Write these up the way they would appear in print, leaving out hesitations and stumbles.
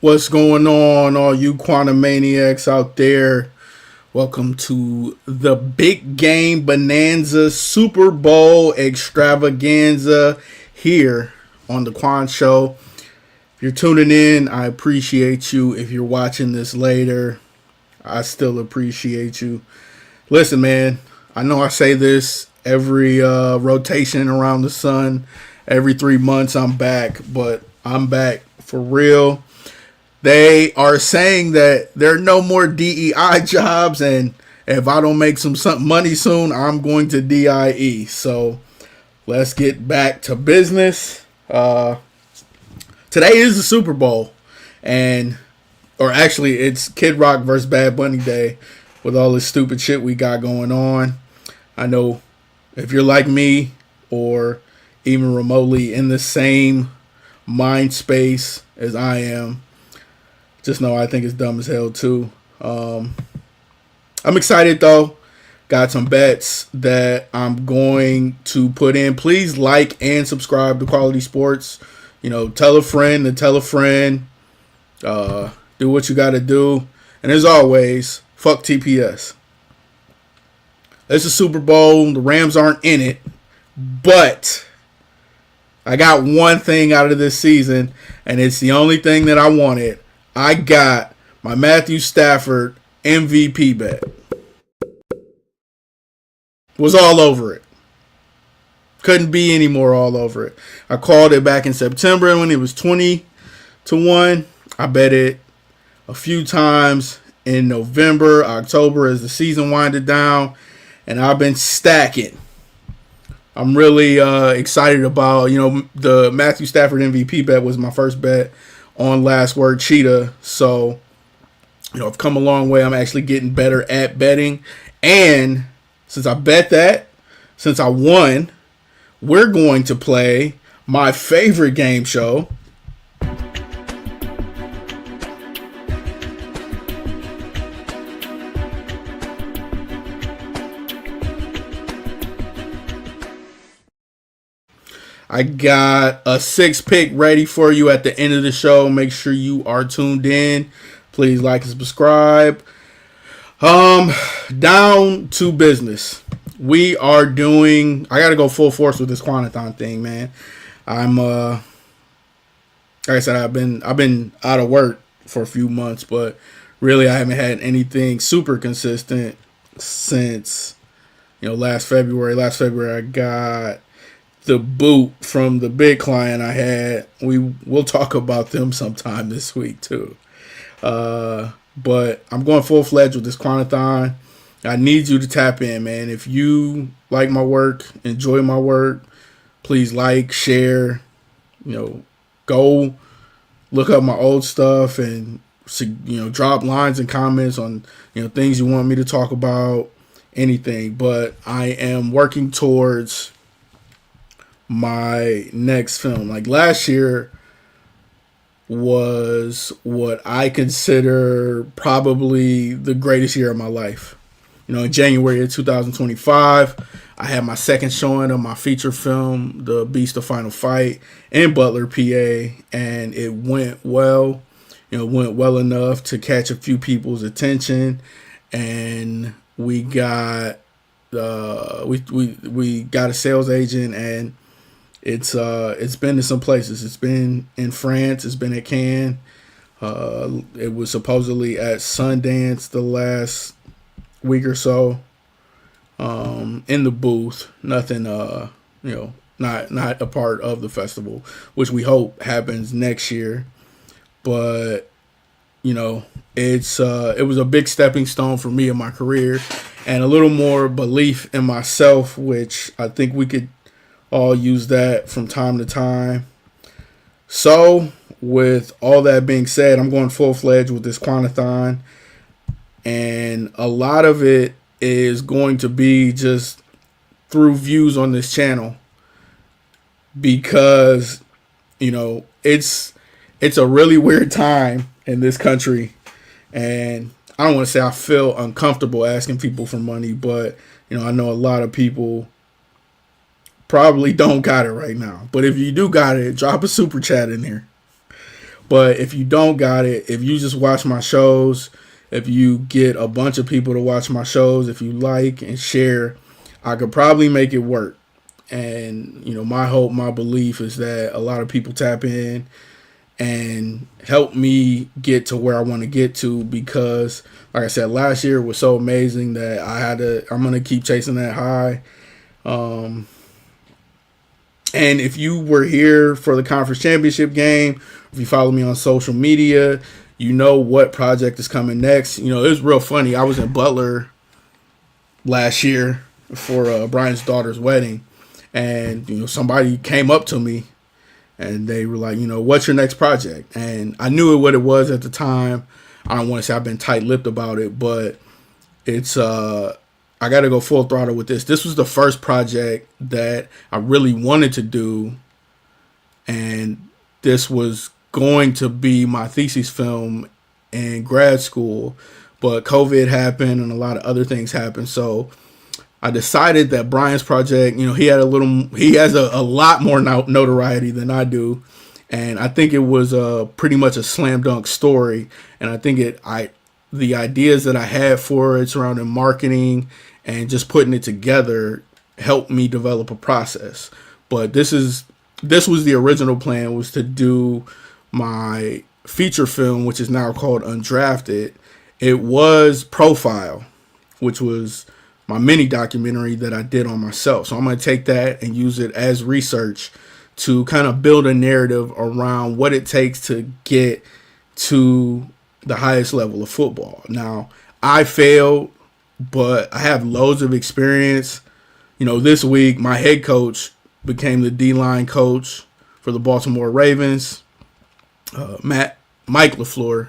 What's going on, all you quantum maniacs out there? Welcome to the big game Bonanza Super Bowl Extravaganza here on the Qwan Show. If you're tuning in, I appreciate you. If you're watching this later, I still appreciate you. Listen, man, I know I say this every rotation around the sun. Every 3 months I'm back, but I'm back for real. They are saying that there are no more DEI jobs, and if I don't make some money soon, I'm going to DIE. So let's get back to business. Today is the Super Bowl, or actually, it's Kid Rock versus Bad Bunny Day with all this stupid shit we got going on. I know if you're like me or even remotely in the same mind space as I am, just know I think it's dumb as hell too. I'm excited though. Got some bets that I'm going to put in. Please like and subscribe to Quality Sports. Tell a friend to tell a friend. Do what you got to do. And as always, fuck TPS. It's a Super Bowl. The Rams aren't in it. But I got one thing out of this season, and it's the only thing that I wanted. I got my Matthew Stafford MVP bet. Was all over it. Couldn't be any more all over it. I called it back in September when it was 20-1. I bet it a few times in November, October as the season winded down, and I've been stacking. I'm really excited about, the Matthew Stafford MVP bet was my first bet on Last Word Cheetah. So, I've come a long way. I'm actually getting better at betting. And since I bet that, since I won, we're going to play my favorite game show. I got a 6-pick ready for you at the end of the show. Make sure you are tuned in. Please like and subscribe. Down to business. We are doing. I gotta go full force with this Quantathon thing, man. I'm like I said, I've been out of work for a few months, but really I haven't had anything super consistent since last February. Last February I got the boot from the big client I had. We'll talk about them sometime this week too. But I'm going full-fledged with this Quantathon. I need you to tap in, man. If you like my work, enjoy my work, please like, share, go look up my old stuff and, drop lines and comments on, things you want me to talk about, anything. But I am working towards my next film. Like last year was what I consider probably the greatest year of my life. In January of 2025, I had my second showing of my feature film, The Beast of Final Fight, in Butler, PA, and it went well. It went well enough to catch a few people's attention, and we got we got a sales agent, and it's been in some places. It's been in France. It's been at Cannes. It was supposedly at Sundance the last week or so. In the booth. Nothing. Not a part of the festival, which we hope happens next year. But it was a big stepping stone for me in my career, and a little more belief in myself, which I think we could all use that from time to time. So, with all that being said, I'm going full-fledged with this Quantathon, and a lot of it is going to be just through views on this channel, because it's a really weird time in this country, and I don't want to say I feel uncomfortable asking people for money, but I know a lot of people probably don't got it right now. But if you do got it, drop a super chat in here. But if you don't got it, if you just watch my shows, if you get a bunch of people to watch my shows, if you like and share, I could probably make it work. And, my hope, my belief is that a lot of people tap in and help me get to where I want to get to, because, like I said, last year was so amazing that I'm going to keep chasing that high. And if you were here for the conference championship game, if you follow me on social media, you know what project is coming next. It was real funny. I was in Butler last year for Brian's daughter's wedding, and somebody came up to me and they were like, what's your next project? And I knew what it was at the time. I don't want to say I've been tight-lipped about it, but it's I got to go full throttle with this. This was the first project that I really wanted to do, and this was going to be my thesis film in grad school, but COVID happened and a lot of other things happened. So I decided that Brian's project, he has a lot more notoriety than I do, and I think it was pretty much a slam dunk story. And I think the ideas that I had for it surrounding marketing and just putting it together helped me develop a process. But this was the original plan, was to do my feature film, which is now called Undrafted. It was Profile, which was my mini documentary that I did on myself. So I'm going to take that and use it as research to kind of build a narrative around what it takes to get to the highest level of football. Now, I failed, but I have loads of experience. This week, my head coach became the D-line coach for the Baltimore Ravens, Mike LaFleur.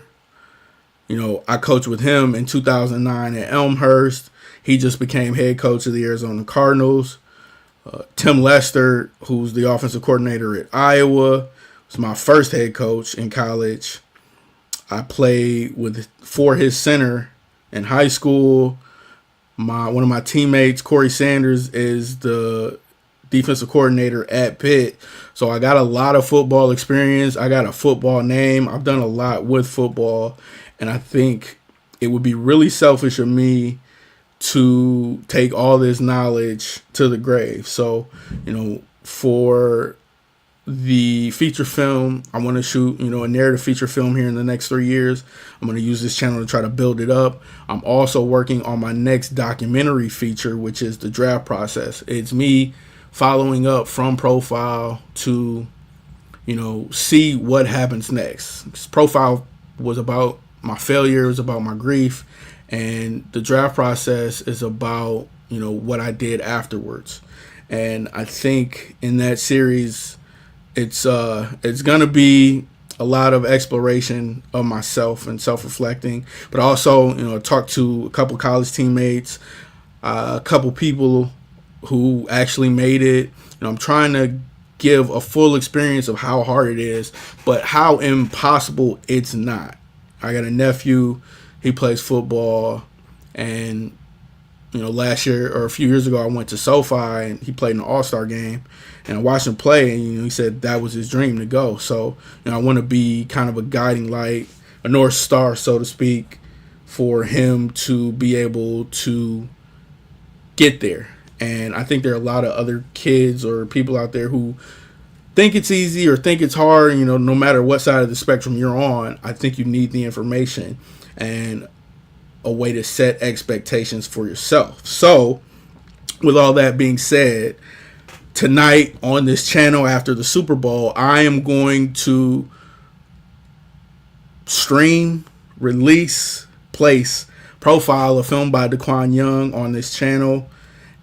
I coached with him in 2009 at Elmhurst. He just became head coach of the Arizona Cardinals. Tim Lester, who's the offensive coordinator at Iowa, was my first head coach in college. I played for his center in high school. One of my teammates, Corey Sanders, is the defensive coordinator at Pitt. So I got a lot of football experience. I got a football name. I've done a lot with football. And I think it would be really selfish of me to take all this knowledge to the grave. So, for the feature film, I want to shoot, a narrative feature film here in the next 3 years. I'm going to use this channel to try to build it up. I'm also working on my next documentary feature, which is the draft process. It's me following up from Profile to, see what happens next. 'Cause Profile was about my failures, about my grief, and the draft process is about, what I did afterwards. And I think in that series, it's gonna be a lot of exploration of myself and self-reflecting, but also talk to a couple college teammates, a couple people who actually made it. I'm trying to give a full experience of how hard it is, but how impossible it's not. I got a nephew, he plays football, and last year or a few years ago I went to SoFi and he played in the All-Star game, and I watched him play, and he said that was his dream to go. So I want to be kind of a guiding light, a North Star, so to speak, for him to be able to get there. And I think there are a lot of other kids or people out there who think it's easy or think it's hard. No matter what side of the spectrum you're on, I think you need the information and a way to set expectations for yourself. So with all that being said, tonight on this channel after the Super Bowl, I am going to stream, release, place Profile, a film by Qwan Young, on this channel.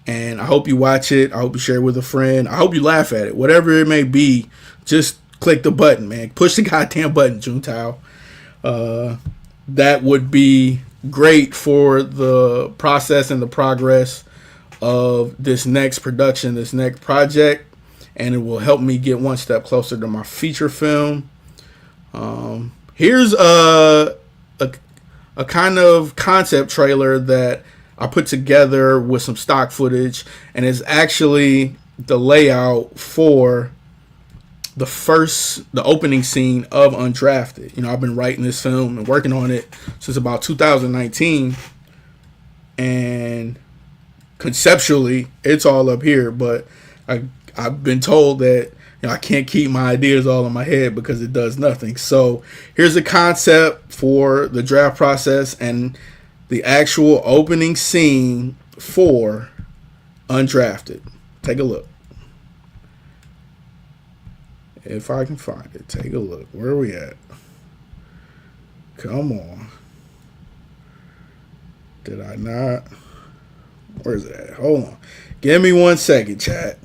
And I hope you watch it. I hope you share it with a friend. I hope you laugh at it. Whatever it may be, just click the button, man. Push the goddamn button, Juntao. That would be great for the process and the progress of this next production, this next project. And it will help me get one step closer to my feature film. Here's a kind of concept trailer that I put together with some stock footage, and it's actually the layout for the opening scene of Undrafted. You know, I've been writing this film and working on it since about 2019, and conceptually it's all up here, but I've been told that, you know, I can't keep my ideas all in my head because it does nothing. So here's a concept for the draft process and the actual opening scene for Undrafted. Take a look. If I can find it, take a look. Where are we at? Come on. Did I not? Where's it at? Hold on. Give me 1 second, chat.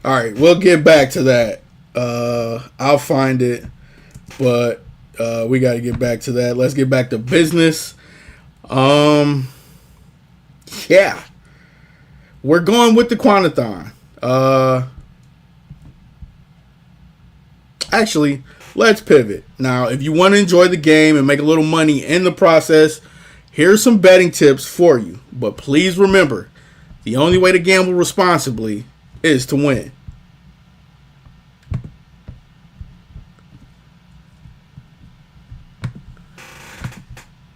All right, we'll get back to that. I'll find it, but we got to get back to that. Let's get back to business. Yeah, we're going with the Quanathon. Actually, let's pivot. Now, if you want to enjoy the game and make a little money in the process, here's some betting tips for you. But please remember, the only way to gamble responsibly is to win.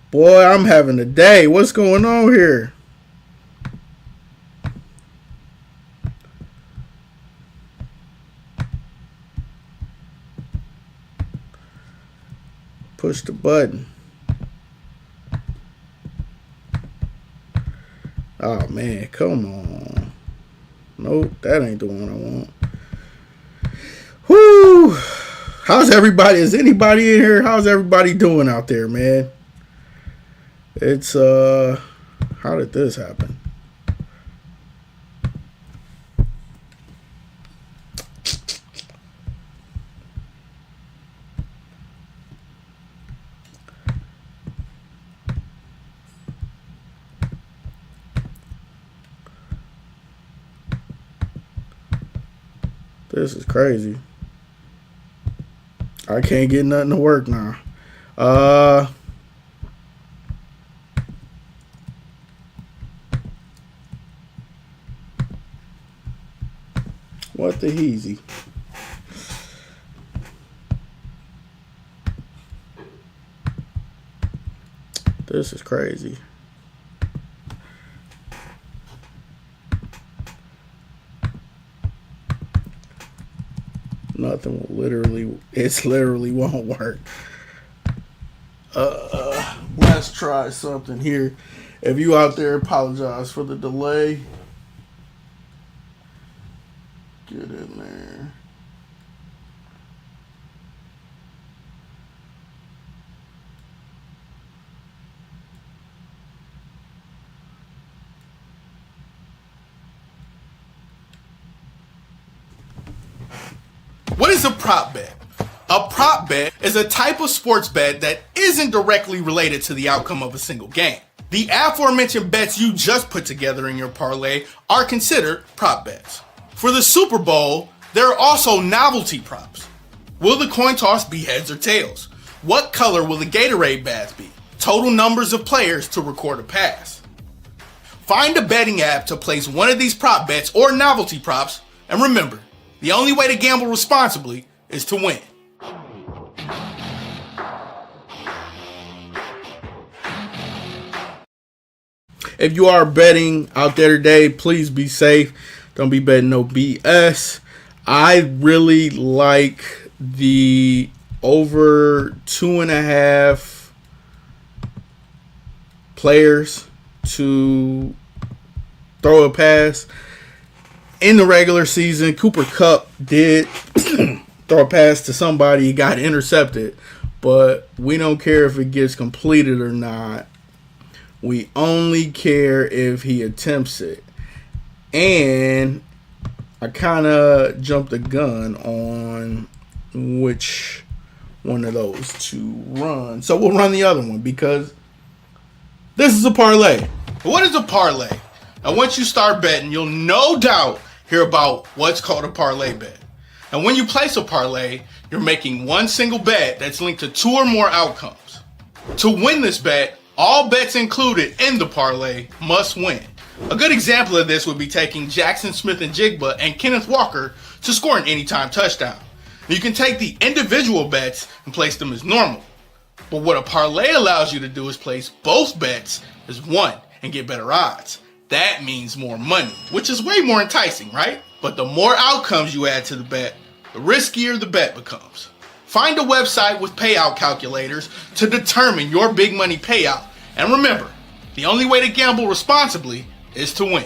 Boy, I'm having a day. What's going on here? Push the button. Oh, man. Come on. Nope, that ain't the one I want. Whoo! How's everybody? Is anybody in here? How's everybody doing out there, man? It's, how did this happen? This is crazy. I can't get nothing to work now. What the heezy? This is crazy. Nothing will literally won't work. Let's try something here. If you out there, apologize for the delay. Get in there. What is a prop bet? A prop bet is a type of sports bet that isn't directly related to the outcome of a single game. The aforementioned bets you just put together in your parlay are considered prop bets. For the Super Bowl, there are also novelty props. Will the coin toss be heads or tails? What color will the Gatorade bath be? Total numbers of players to record a pass. Find a betting app to place one of these prop bets or novelty props, and remember, the only way to gamble responsibly is to win. If you are betting out there today, please be safe. Don't be betting no BS. I really like the over 2.5 players to throw a pass in the regular season. Cooper Kupp did throw a pass to somebody. He got intercepted. But we don't care if it gets completed or not. We only care if he attempts it. And I kind of jumped the gun on which one of those to run. So we'll run the other one because this is a parlay. What is a parlay? Now, once you start betting, you'll no doubt hear about what's called a parlay bet. And when you place a parlay, you're making one single bet that's linked to two or more outcomes. To win this bet, all bets included in the parlay must win. A good example of this would be taking Jackson Smith-Njigba and Kenneth Walker to score an anytime touchdown. You can take the individual bets and place them as normal. But what a parlay allows you to do is place both bets as one and get better odds. That means more money, which is way more enticing, right? But the more outcomes you add to the bet, the riskier the bet becomes. Find a website with payout calculators to determine your big money payout. And remember, the only way to gamble responsibly is to win.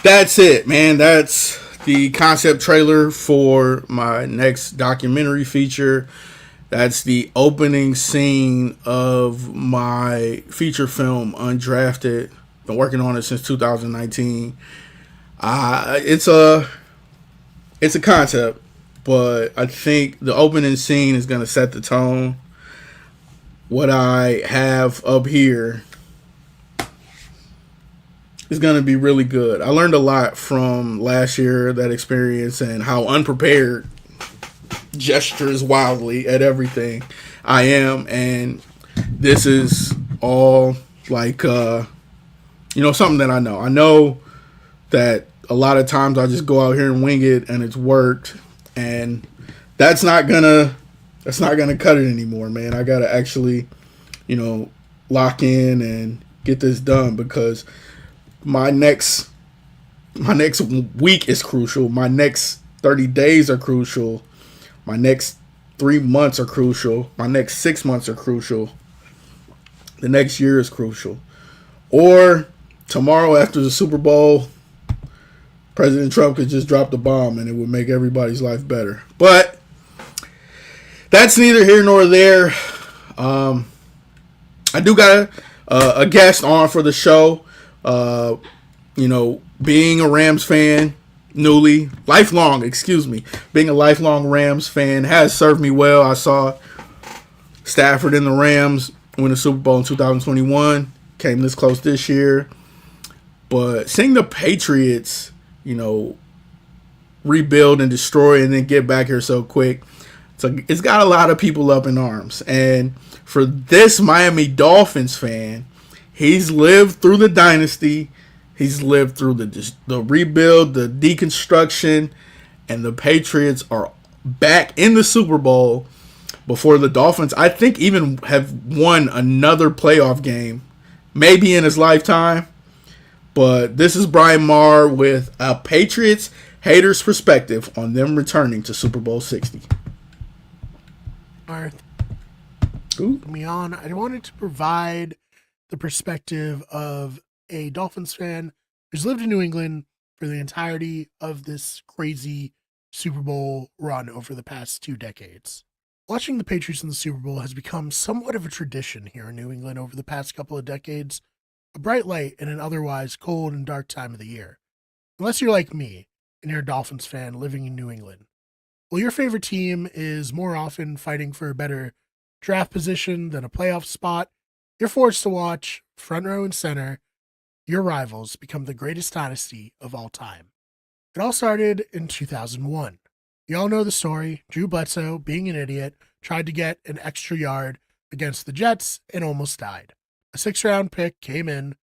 That's it, man. That's the concept trailer for my next documentary feature. That's the opening scene of my feature film, Undrafted. Been working on it since 2019. It's a concept, but I think the opening scene is going to set the tone. what I have up here is going to be really good. I learned a lot from last year, that experience, and how unprepared, gestures wildly at everything I am. And this is all like, something that I know. I know that a lot of times I just go out here and wing it and it's worked. And that's not gonna cut it anymore, man. I gotta actually, lock in and get this done, because my next week is crucial. My next 30 days are crucial. My next 3 months are crucial. My next 6 months are crucial. The next year is crucial. Or tomorrow after the Super Bowl, President Trump could just drop the bomb and it would make everybody's life better. But that's neither here nor there. I do got a guest on for the show. Being a Rams fan, being a lifelong Rams fan has served me well. I saw Stafford and the Rams win the Super Bowl in 2021. Came this close this year. But seeing the Patriots, rebuild and destroy and then get back here so quick, it's got a lot of people up in arms. And for this Miami Dolphins fan, he's lived through the dynasty. He's lived through the rebuild, the deconstruction, and the Patriots are back in the Super Bowl before the Dolphins, I think, even have won another playoff game, maybe in his lifetime. But this is Brian Marr with a Patriots hater's perspective on them returning to Super Bowl 60. Marth, me on. I wanted to provide the perspective of a Dolphins fan who's lived in New England for the entirety of this crazy Super Bowl run over the past 2 decades. Watching the Patriots in the Super Bowl has become somewhat of a tradition here in New England over the past couple of decades, a bright light in an otherwise cold and dark time of the year. Unless you're like me and you're a Dolphins fan living in New England. Well, your favorite team is more often fighting for a better draft position than a playoff spot. You're forced to watch, front row and center, your rivals become the greatest dynasty of all time. It all started in 2001. You all know the story. Drew Bledsoe, being an idiot, tried to get an extra yard against the Jets and almost died. A 6th-round pick came in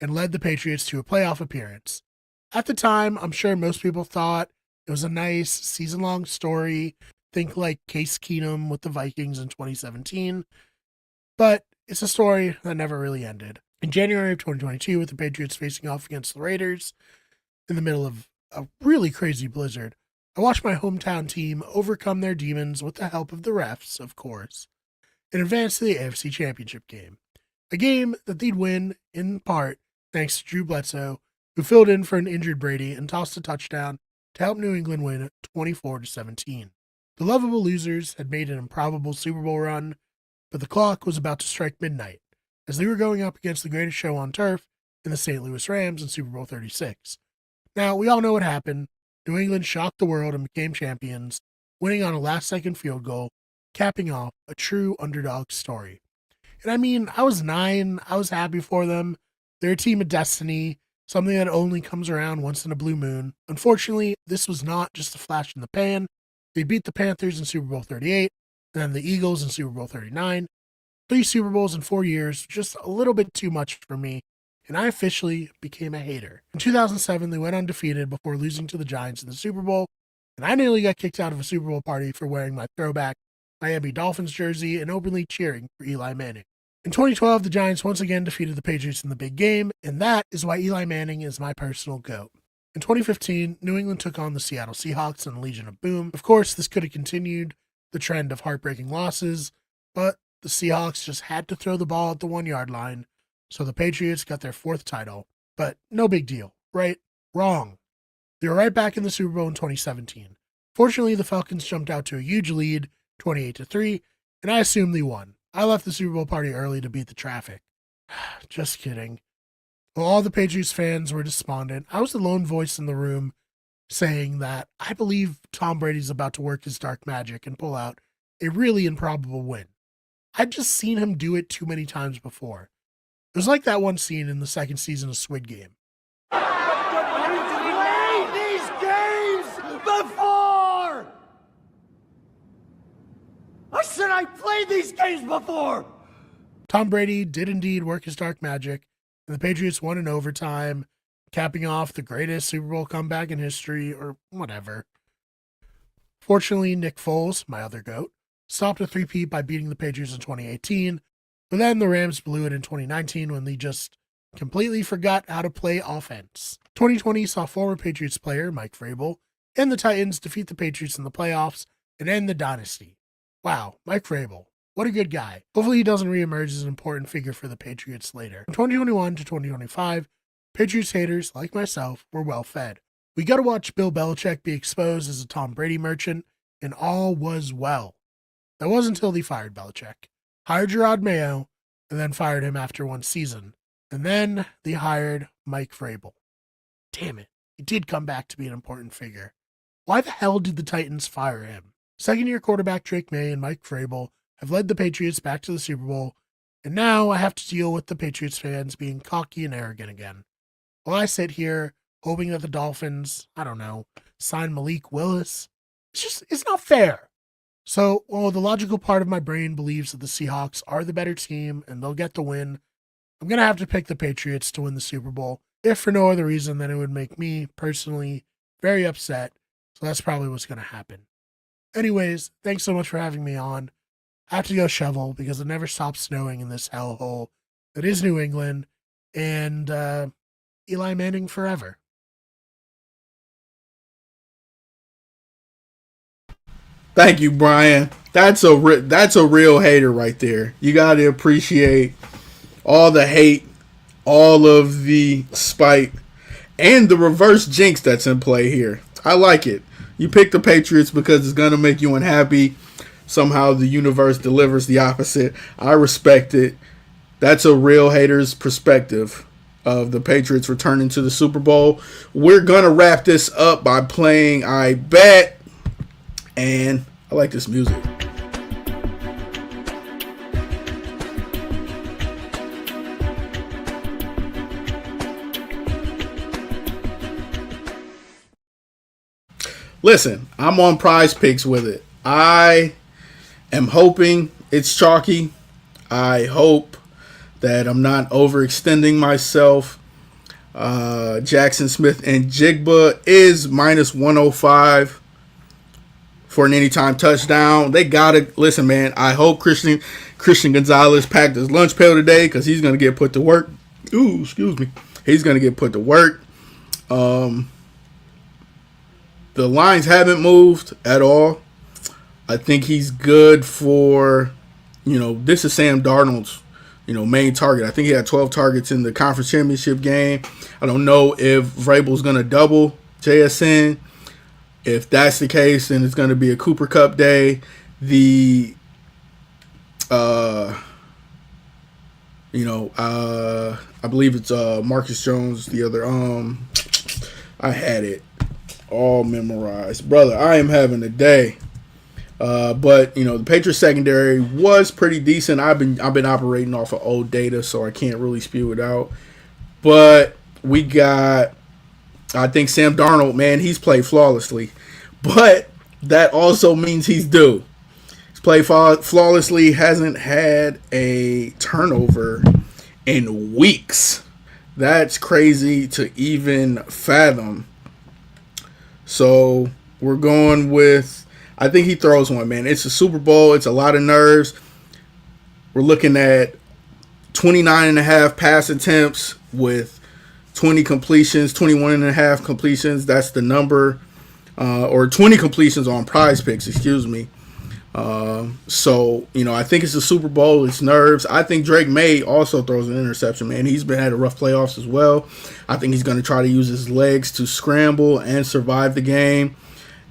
and led the Patriots to a playoff appearance. At the time, I'm sure most people thought it was a nice season-long story. Think like Case Keenum with the Vikings in 2017. But it's a story that never really ended. In January of 2022, with the Patriots facing off against the Raiders in the middle of a really crazy blizzard, I watched my hometown team overcome their demons with the help of the refs, of course, and advance to the AFC Championship game. A game that they'd win, in part, thanks to Drew Bledsoe, who filled in for an injured Brady and tossed a touchdown to help New England win 24-17. The lovable losers had made an improbable Super Bowl run, but the clock was about to strike midnight, as they were going up against the greatest show on turf in the St. Louis Rams in Super Bowl 36. Now, we all know what happened. New England shocked the world and became champions, winning on a last-second field goal, capping off a true underdog story. And I mean, I was 9. I was happy for them. They're a team of destiny, something that only comes around once in a blue moon. Unfortunately, this was not just a flash in the pan. They beat the Panthers in Super Bowl 38, and then the Eagles in Super Bowl 39. 3 Super Bowls in 4 years, just a little bit too much for me, and I officially became a hater. In 2007, they went undefeated before losing to the Giants in the Super Bowl, and I nearly got kicked out of a Super Bowl party for wearing my throwback Miami Dolphins jersey and openly cheering for Eli Manning. In 2012, the Giants once again defeated the Patriots in the big game, and that is why Eli Manning is my personal GOAT. In 2015, New England took on the Seattle Seahawks in the Legion of Boom. Of course, this could have continued the trend of heartbreaking losses, but the Seahawks just had to throw the ball at the 1-yard line, so the Patriots got their 4th title. But no big deal, right? Wrong. They were right back in the Super Bowl in 2017. Fortunately, the Falcons jumped out to a huge lead, 28-3, and I assumed they won. I left the Super Bowl party early to beat the traffic. Just kidding. While all the Patriots fans were despondent, I was the lone voice in the room saying that I believe Tom Brady's about to work his dark magic and pull out a really improbable win. I'd just seen him do it too many times before. It was like that one scene in the second season of Squid Game. Played these games before! I said I played these games before! Tom Brady did indeed work his dark magic, and the Patriots won in overtime, capping off the greatest Super Bowl comeback in history, or whatever. Fortunately, Nick Foles, my other GOAT, stopped a three-peat by beating the Patriots in 2018, but then the Rams blew it in 2019 when they just completely forgot how to play offense. 2020 saw former Patriots player Mike Vrabel and the Titans defeat the Patriots in the playoffs and end the dynasty. Wow, Mike Vrabel. What a good guy. Hopefully he doesn't reemerge as an important figure for the Patriots later. From 2021 to 2025, Patriots haters, like myself, were well fed. We got to watch Bill Belichick be exposed as a Tom Brady merchant, and all was well. That was until they fired Belichick, hired Gerard Mayo, and then fired him after one season. And then they hired Mike Vrabel. Damn it, he did come back to be an important figure. Why the hell did the Titans fire him? Second-year quarterback Drake May and Mike Vrabel have led the Patriots back to the Super Bowl, and now I have to deal with the Patriots fans being cocky and arrogant again. While I sit here hoping that the Dolphins, I don't know, sign Malik Willis, it's not fair. So, while the logical part of my brain believes that the Seahawks are the better team and they'll get the win, I'm going to have to pick the Patriots to win the Super Bowl, if for no other reason than it would make me, personally, very upset. So that's probably what's going to happen. Anyways, thanks so much for having me on. I have to go shovel because it never stops snowing in this hellhole that is New England, and Eli Manning forever. Thank you, Brian. That's a real hater right there. You got to appreciate all the hate, all of the spite, and the reverse jinx that's in play here. I like it. You pick the Patriots because it's going to make you unhappy. Somehow the universe delivers the opposite. I respect it. That's a real hater's perspective of the Patriots returning to the Super Bowl. We're going to wrap this up by playing I Bet. And I like this music. Listen, I'm on Prize Picks with it. I am hoping it's chalky. I hope that I'm not overextending myself. Jackson Smith and Jigba is minus 105 for an anytime touchdown. They got to listen, man. I hope Christian Gonzalez packed his lunch pail today because he's going to get put to work. Ooh, excuse me. He's going to get put to work. The lines haven't moved at all. I think he's good for, this is Sam Darnold's, main target. I think he had 12 targets in the conference championship game. I don't know if Vrabel's going to double JSN. If that's the case, then it's going to be a Cooper Cup day. I believe it's Marcus Jones, the other. I had it all memorized. Brother, I am having a day. But the Patriots secondary was pretty decent. I've been operating off of old data, so I can't really spew it out. But we got, I think Sam Darnold, man, he's played flawlessly. But that also means he's due. He's played flawlessly, hasn't had a turnover in weeks. That's crazy to even fathom. So we're going with, I think he throws one, man. It's a Super Bowl. It's a lot of nerves. We're looking at 29.5 pass attempts with 20 completions, 21.5 completions. That's the number. Or 20 completions on Prize Picks, excuse me. So, I think it's a Super Bowl. It's nerves. I think Drake May also throws an interception, man. He's had a rough playoffs as well. I think he's going to try to use his legs to scramble and survive the game.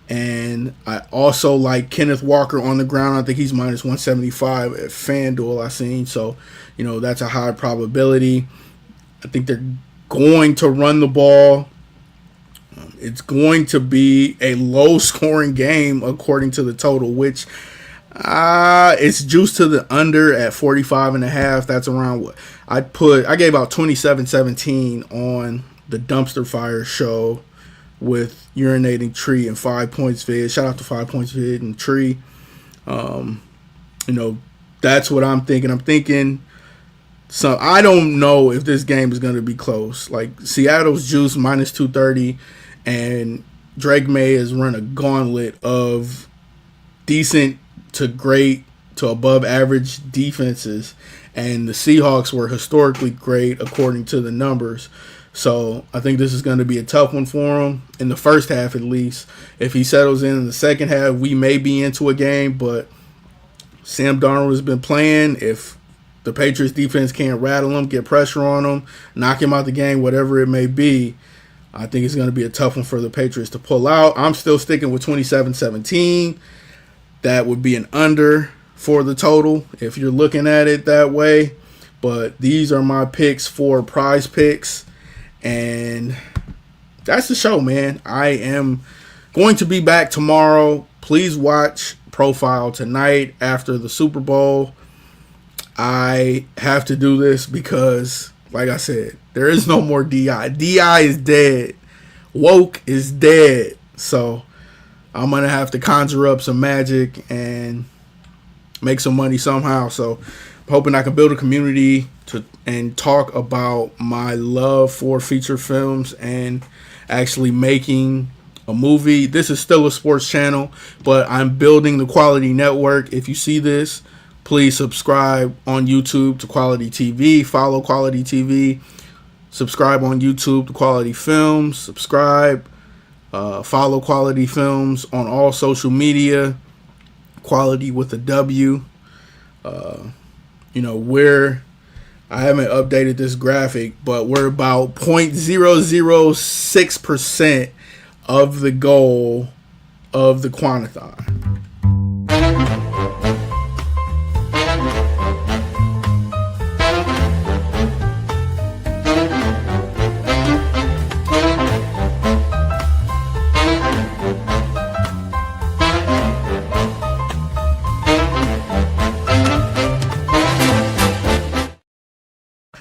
And I also like Kenneth Walker on the ground. I think he's minus 175 at FanDuel I've seen. So, that's a high probability. I think they're going to run the ball. It's going to be a low-scoring game according to the total, which It's juiced to the under at 45.5. That's around what I gave out 27-17 on the Dumpster Fire show with Urinating Tree and 5 Points Vid. Shout out to 5 Points Vid and Tree. That's what I'm thinking. I'm thinking, so I don't know if this game is going to be close. Like, Seattle's juice minus 230, and Drake May has run a gauntlet of decent to great to above average defenses, and the Seahawks were historically great according to the numbers. So I think this is going to be a tough one for him in the first half, at least. If he settles in the second half, we may be into a game, but Sam Darnold has been playing. If the Patriots defense can't rattle him, get pressure on him, knock him out the game, whatever it may be, I think it's going to be a tough one for the Patriots to pull out. I'm still sticking with 27-17. That would be an under for the total if you're looking at it that way. But these are my picks for Prize Picks. And that's the show, man. I am going to be back tomorrow. Please watch Profile tonight after the Super Bowl. I have to do this because, like I said, there is no more DI. DI is dead. Woke is dead. So I'm going to have to conjure up some magic and make some money somehow. So I'm hoping I can build a community and talk about my love for feature films and actually making a movie. This is still a sports channel, but I'm building the Quality Network. If you see this, please subscribe on YouTube to Quality TV. Follow Quality TV. Subscribe on YouTube to Quality Films. Subscribe. Follow Quality Films on all social media. Quality with a W. I haven't updated this graphic, but we're about 0.006% of the goal of the Quanathon.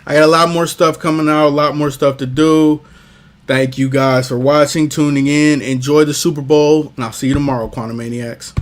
I got a lot more stuff coming out, a lot more stuff to do. Thank you guys for watching, tuning in. Enjoy the Super Bowl, and I'll see you tomorrow, Quantum Maniacs.